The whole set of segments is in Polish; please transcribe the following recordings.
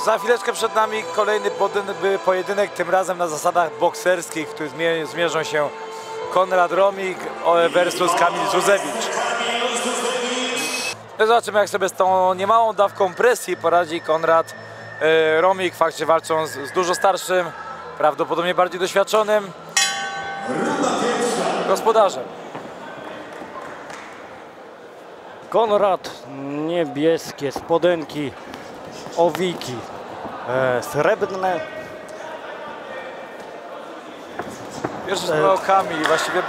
Za chwileczkę przed nami kolejny pojedynek, tym razem na zasadach bokserskich, w którym zmierzą się Konrad Romik versus Kamil Zuzewicz. Zobaczymy, jak sobie z tą niemałą dawką presji poradzi Konrad Romik, faktycznie walcząc z dużo starszym, prawdopodobnie bardziej doświadczonym gospodarzem. Konrad, niebieskie spodenki, owiki, srebrne. Pierwszy spróbował Kamil, właściwie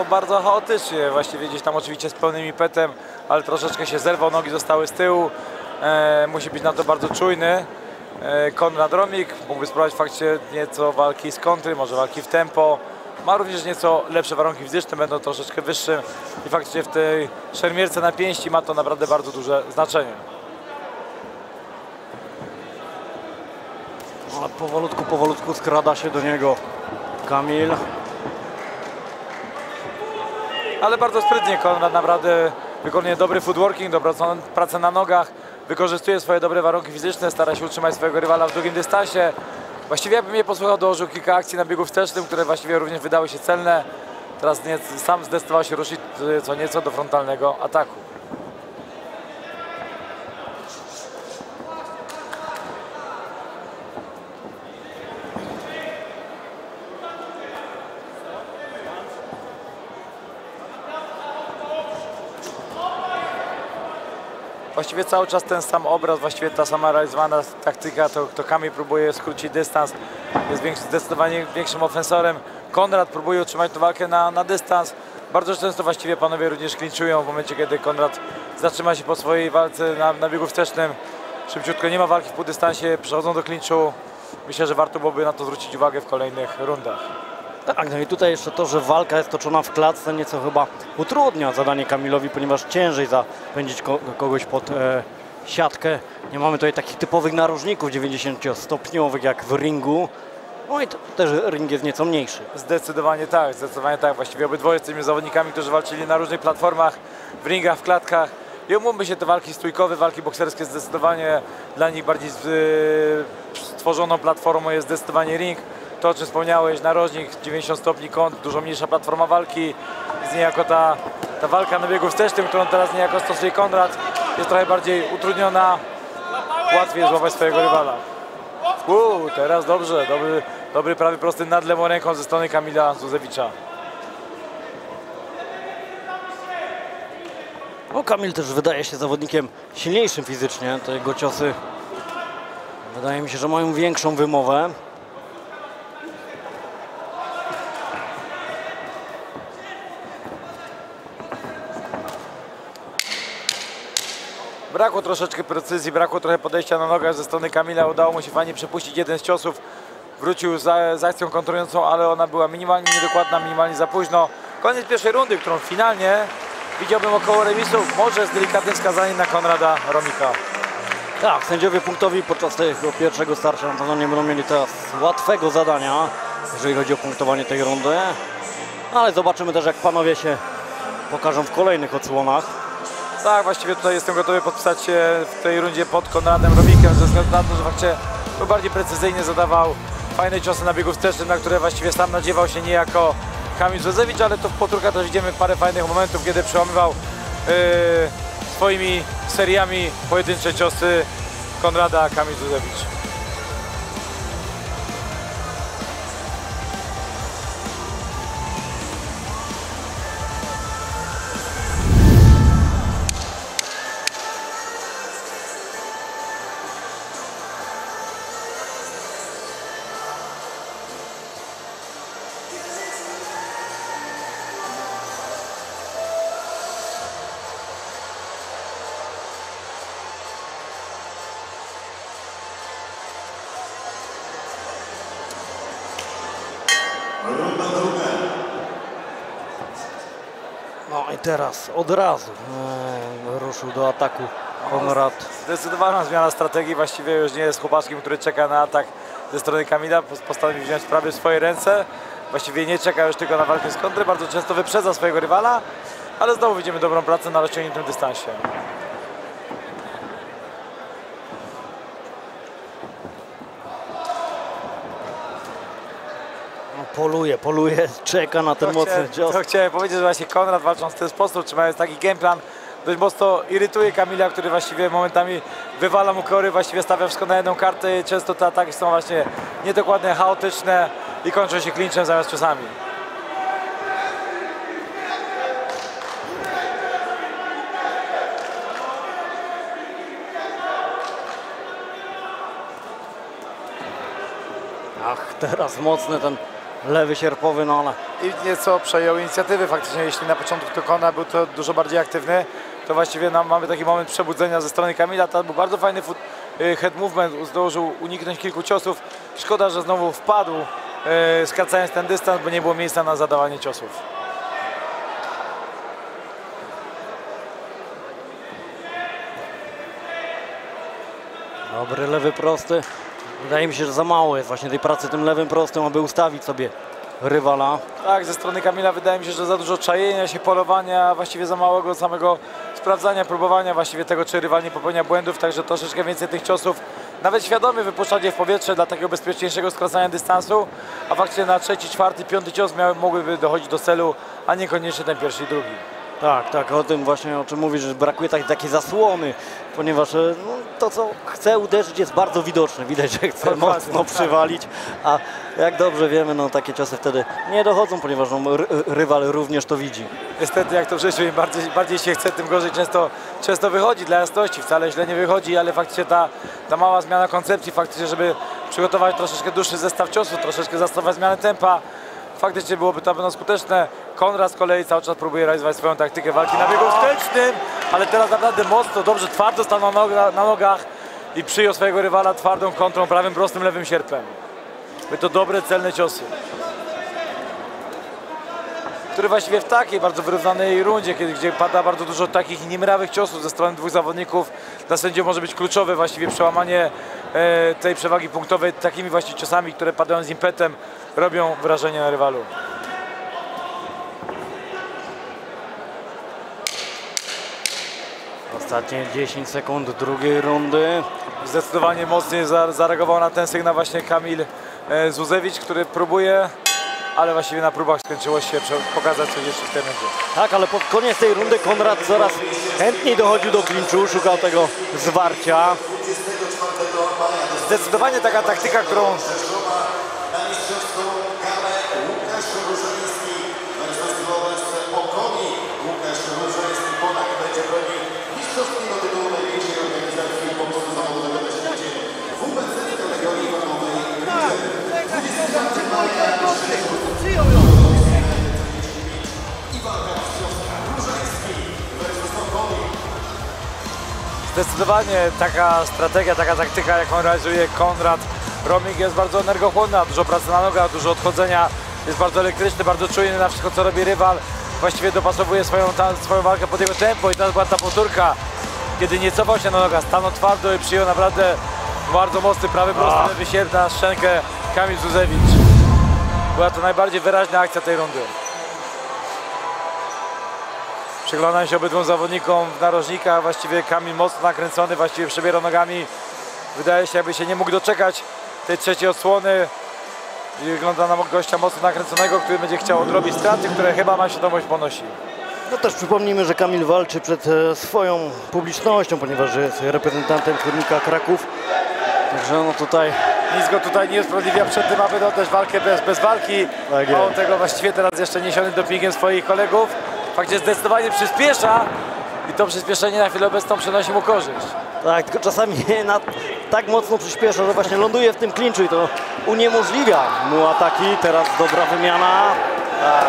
bardzo chaotycznie, właściwie gdzieś tam oczywiście z pełnym impetem, ale troszeczkę się zerwał, nogi zostały z tyłu, musi być na to bardzo czujny. Konrad Romik mógłby spróbować faktycznie nieco walki z kontry, może walki w tempo. Ma również nieco lepsze warunki fizyczne, będą troszeczkę wyższe i faktycznie w tej szermierce na pięści ma to naprawdę bardzo duże znaczenie. Ale powolutku skrada się do niego Kamil. Ale bardzo sprytnie Konrad naprawdę wykonuje dobry footworking, dobrą pracę na nogach, wykorzystuje swoje dobre warunki fizyczne, stara się utrzymać swojego rywala w długim dystansie. Właściwie jakbym nie posłuchał, dołożył kilka akcji na biegu wstecznym, które właściwie również wydały się celne. Teraz sam zdecydował się ruszyć co nieco do frontalnego ataku. Właściwie cały czas ten sam obraz, właściwie ta sama realizowana taktyka, to Kamil próbuje skrócić dystans, jest zdecydowanie większym ofensorem. Konrad próbuje utrzymać tę walkę na dystans. Bardzo często właściwie panowie również klinczują w momencie, kiedy Konrad zatrzyma się po swojej walce na biegu wstecznym. Szybciutko, nie ma walki w półdystansie, przechodzą do klinczu. Myślę, że warto byłoby na to zwrócić uwagę w kolejnych rundach. Tak, no i tutaj jeszcze to, że walka jest toczona w klatce, nieco chyba utrudnia zadanie Kamilowi, ponieważ ciężej zapędzić kogoś pod siatkę. Nie mamy tutaj takich typowych narożników 90-stopniowych jak w ringu. No i też ring jest nieco mniejszy. Zdecydowanie tak, zdecydowanie tak. Właściwie obydwoje jesteśmy zawodnikami, którzy walczyli na różnych platformach, w ringach, w klatkach. I umówmy się, te walki stójkowe, walki bokserskie zdecydowanie dla nich bardziej stworzoną platformą jest zdecydowanie ring. To, o czym wspomniałeś, narożnik, 90 stopni kąt, dużo mniejsza platforma walki. Jest niejako ta walka na biegu wstecznym, którą teraz niejako stosuje Konrad, jest trochę bardziej utrudniona. Łatwiej jest złapać swojego rywala. Teraz dobrze, dobry prawy prosty nad lewą ręką ze strony Kamila Zuzewicza. No, Kamil też wydaje się zawodnikiem silniejszym fizycznie. Te jego ciosy wydaje mi się, że mają większą wymowę. Brakło troszeczkę precyzji, brakło trochę podejścia na nogach ze strony Kamila. Udało mu się fajnie przepuścić jeden z ciosów. Wrócił z akcją kontrującą, ale ona była minimalnie niedokładna, minimalnie za późno. Koniec pierwszej rundy, którą finalnie widziałbym około remisu, może z delikatnym wskazaniem na Konrada Romika. Tak, sędziowie punktowi podczas tego pierwszego starcia na pewno nie będą mieli teraz łatwego zadania, jeżeli chodzi o punktowanie tej rundy. Ale zobaczymy też, jak panowie się pokażą w kolejnych odsłonach. Tak, właściwie tutaj jestem gotowy podpisać się w tej rundzie pod Konradem Romikiem, ze względu na to, że faktycznie był bardziej precyzyjnie, zadawał fajne ciosy na biegu wstecznym, na które właściwie sam nadziewał się niejako Kamil Zuzewicz, ale to w powtórkach też widzimy parę fajnych momentów, kiedy przełamywał swoimi seriami pojedyncze ciosy Konrada Kamil Zuzewicz. No i teraz od razu ruszył do ataku Konrad. Zdecydowana zmiana strategii, właściwie już nie jest chłopaczkiem, który czeka na atak ze strony Kamila, postanowił wziąć sprawy w swoje ręce. Właściwie nie czeka już tylko na walkę z kontry, bardzo często wyprzedza swojego rywala, ale znowu widzimy dobrą pracę na rozciągniętym dystansie. Poluje, czeka na ten mocny cios. To chciałem powiedzieć, że właśnie Konrad, walcząc w ten sposób, trzymając taki game plan, dość mocno irytuje Kamila, który właściwie momentami wywala mu kory, właściwie stawia wszystko na jedną kartę i często te ataki są właśnie niedokładne, chaotyczne i kończą się clinczem zamiast ciosami. Ach, teraz mocny ten lewy sierpowy, no ale I nieco przejął inicjatywę faktycznie, jeśli na początku to Konrad był to dużo bardziej aktywny, to właściwie mamy taki moment przebudzenia ze strony Kamila. To był bardzo fajny head movement, zdążył uniknąć kilku ciosów. Szkoda, że znowu wpadł, skracając ten dystans, bo nie było miejsca na zadawanie ciosów. dobry lewy prosty. Wydaje mi się, że za mało jest właśnie tej pracy tym lewym prostym, aby ustawić sobie rywala. Tak, ze strony Kamila wydaje mi się, że za dużo czajenia się, polowania, właściwie za małego samego sprawdzania, próbowania właściwie tego, czy rywal nie popełnia błędów, także troszeczkę więcej tych ciosów, nawet świadomie wypuszczanie w powietrze dla takiego bezpieczniejszego skracania dystansu, a faktycznie na trzeci, czwarty, piąty cios mogłyby dochodzić do celu, a niekoniecznie ten pierwszy i drugi. Tak, o tym właśnie, o czym mówisz, że brakuje takiej zasłony, ponieważ no, to, co chce uderzyć, jest bardzo widoczne. Widać, że chce mocno przywalić, a jak dobrze wiemy, no takie ciosy wtedy nie dochodzą, ponieważ no, rywal również to widzi. Niestety, jak to w życiu, im bardziej się chce, tym gorzej często wychodzi. Dla jasności wcale źle nie wychodzi, ale faktycznie ta mała zmiana koncepcji, faktycznie, żeby przygotować troszeczkę dłuższy zestaw ciosów, troszeczkę zastosować zmianę tempa, faktycznie byłoby to na pewno skuteczne. Konrad z kolei cały czas próbuje realizować swoją taktykę walki na biegu wstecznym, ale teraz naprawdę mocno, dobrze, twardo stał na nogach i przyjął swojego rywala twardą kontrą, prawym, prostym, lewym sierpem. Były to dobre, celne ciosy, który właściwie w takiej bardzo wyrównanej rundzie, gdzie pada bardzo dużo takich niemrawych ciosów ze strony dwóch zawodników, dla sędziów może być kluczowe właściwie przełamanie tej przewagi punktowej takimi właśnie ciosami, które padają z impetem, robią wrażenie na rywalu. Ostatnie 10 sekund drugiej rundy. Zdecydowanie mocniej zareagował na ten sygnał właśnie Kamil Zuzewicz, który próbuje, ale właściwie na próbach skończyło się pokazać coś jeszcze w tym będzie. Tak, ale pod koniec tej rundy Konrad coraz chętniej dochodził do klinczu, szukał tego zwarcia. Zdecydowanie taka taktyka, którą zdecydowanie taka strategia, taka taktyka, jaką realizuje Konrad Romik, jest bardzo energochłonna, dużo pracy na nogach, dużo odchodzenia, jest bardzo elektryczny, bardzo czujny na wszystko, co robi rywal. Właściwie dopasowuje swoją walkę pod jego tempo i teraz była ta powtórka, kiedy nie cofał się na nogach, stanął twardo i przyjął naprawdę bardzo mocny prawy prosty lewy sierp na szczękę Kamil Zuzewicz. Była to najbardziej wyraźna akcja tej rundy. Przyglądam się obydwu zawodnikom w narożnikach, właściwie Kamil mocno nakręcony, właściwie przebiera nogami. Wydaje się, jakby się nie mógł doczekać tej trzeciej odsłony. I wygląda na gościa mocno nakręconego, który będzie chciał odrobić straty, które chyba ma świadomość ponosi. No też przypomnijmy, że Kamil walczy przed swoją publicznością, ponieważ jest reprezentantem Górnika Kraków. Także no tutaj... Nic go tutaj nie usprawiedliwia przed tym, aby oddać walkę bez walki. Tak Mało tego, właściwie teraz jeszcze niesiony dopingiem swoich kolegów. Faktycznie zdecydowanie przyspiesza i to przyspieszenie na chwilę obecną przynosi mu korzyść. Tak, tylko czasami tak mocno przyspiesza, że właśnie ląduje w tym klinczu i to uniemożliwia mu ataki. Teraz dobra wymiana. Tak.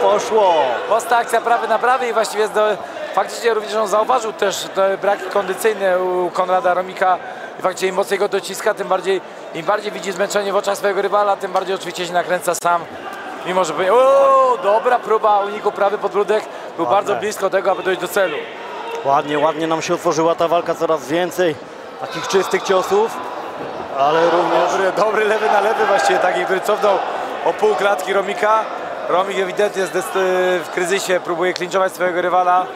Poszło. Prosta akcja prawy na prawy i właściwie faktycznie również on zauważył też te braki kondycyjne u Konrada Romika. I faktycznie im mocniej go dociska, im bardziej widzi zmęczenie w oczach swojego rywala, tym bardziej oczywiście się nakręca sam. Mimo, że dobra próba uniku prawy podbródek, był bardzo blisko tego, aby dojść do celu. Ładnie nam się otworzyła ta walka, coraz więcej takich czystych ciosów, ale również... Dobry lewy na lewy właściwie, taki, który cofnął o pół klatki Romika. Romik ewidentnie jest w kryzysie, próbuje klinczować swojego rywala.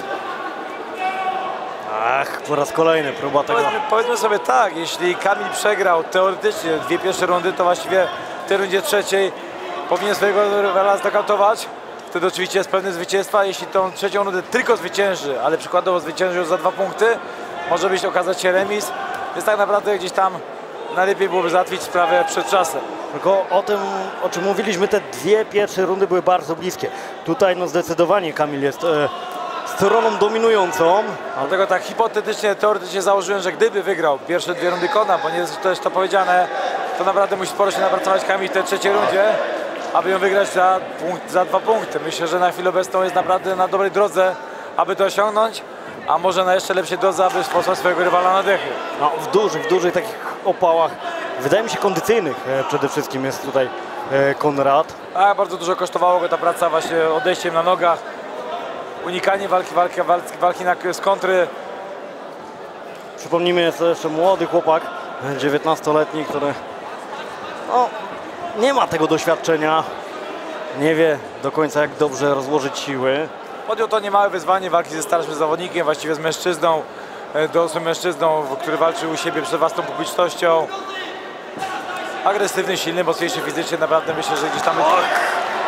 Ach, po raz kolejny próba tego. Powiedzmy sobie tak, jeśli Kamil przegrał teoretycznie dwie pierwsze rundy, to właściwie tej rundzie trzeciej powinien swojego rywala znokautować. Wtedy oczywiście jest pewny zwycięstwa. Jeśli tą trzecią rundę tylko zwycięży, ale przykładowo zwycięży już za 2 punkty, może okazać się remis. Więc tak naprawdę gdzieś tam najlepiej byłoby załatwić sprawę przed czasem. Tylko o tym, o czym mówiliśmy, te 2 pierwsze rundy były bardzo bliskie. Tutaj no zdecydowanie Kamil jest stroną dominującą. Dlatego tak hipotetycznie, teoretycznie założyłem, że gdyby wygrał pierwsze 2 rundy Kona, bo nie jest też to powiedziane, to naprawdę musi sporo się napracować Kamil w tej trzeciej rundzie, aby ją wygrać za 2 punkty. Myślę, że na chwilę obecną jest naprawdę na dobrej drodze, aby to osiągnąć, a może na jeszcze lepszej drodze, aby posłać swojego rywala na dechy. No, w dużych takich opałach, wydaje mi się kondycyjnych przede wszystkim jest tutaj Konrad. A bardzo dużo kosztowało go ta praca właśnie odejściem na nogach, unikanie walki z kontry. Przypomnijmy, jest to jeszcze młody chłopak, 19-letni, który no, nie ma tego doświadczenia, nie wie do końca jak dobrze rozłożyć siły. Podjął to niemałe wyzwanie walki ze starszym zawodnikiem, właściwie z mężczyzną, dorosłym mężczyzną, który walczył u siebie przed własną publicznością. Agresywny, silny, mocniejszy fizycznie, naprawdę myślę, że gdzieś tam jest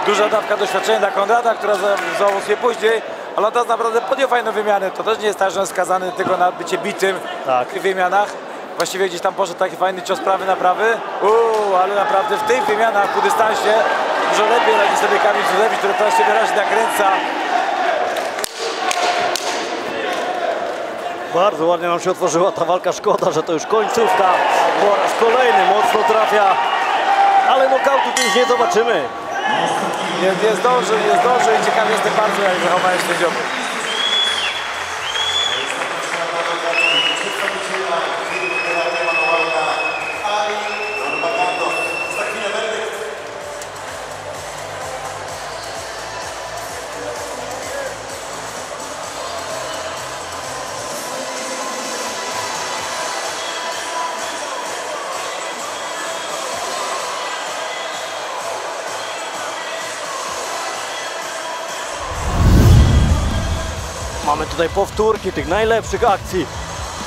duża dawka doświadczenia dla Konrada, która zaowocuje później, ale on teraz naprawdę podjął fajną wymianę. To też nie jest tak, że on jest skazany tylko na bycie bitym w tych wymianach. Właściwie gdzieś tam poszedł taki fajny cios prawy na prawy, ale naprawdę w tych wymianach po dystansie dużo lepiej radzi sobie Kamil Józefowicz, który teraz się wyraźnie nakręca. Bardzo ładnie nam się otworzyła ta walka, szkoda, że to już końcówka. Po raz kolejny mocno trafia, ale nokautu tu już nie zobaczymy. Nie zdąży i ciekawy jestem bardzo, jak zachowają się sędziowie. Mamy tutaj powtórki tych najlepszych akcji.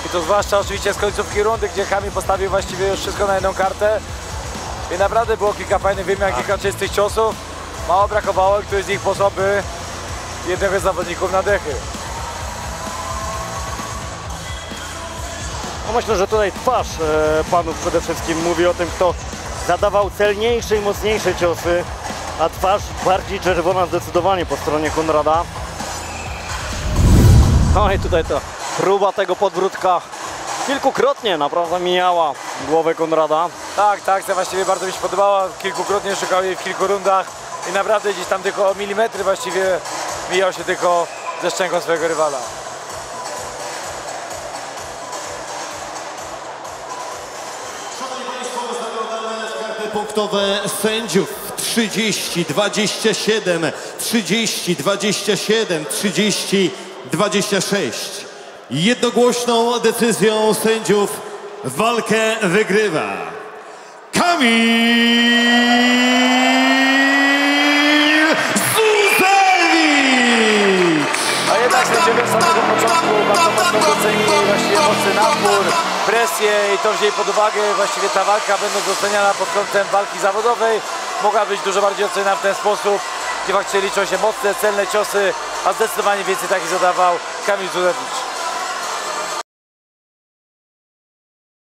I to zwłaszcza oczywiście z końcówki rundy, gdzie Kamil postawił właściwie już wszystko na jedną kartę. I naprawdę było kilka fajnych wymian, kilka czystych ciosów. Mało brakowało i któryś z nich posłałby jednego z zawodników na dechy. No myślę, że tutaj twarz panów przede wszystkim mówi o tym, kto zadawał celniejsze i mocniejsze ciosy, a twarz bardziej czerwona zdecydowanie po stronie Konrada. No i tutaj ta próba tego podbródka kilkukrotnie naprawdę mijała głowę Konrada. Tak, ta akcja właściwie bardzo mi się podobała. Kilkukrotnie szukał jej w kilku rundach i naprawdę gdzieś tam tylko o milimetry właściwie mijał się tylko ze szczęką swojego rywala. Szanowni Państwo, zaglądamy w karty punktowe sędziów. 30, 27, 30, 27, 30, 26. Jednogłośną decyzją sędziów walkę wygrywa Kamil Józefowicz! A jednak sędziowie od samego początku bardzo mocno docenili właściwie mocny napór, presję i to wzięli pod uwagę. Właściwie ta walka, będąc doceniana pod kątem walki zawodowej, mogła być dużo bardziej oceniana w ten sposób, gdzie faktycznie liczą się mocne, celne ciosy, a zdecydowanie więcej takich zadawał Kamil Józefowicz.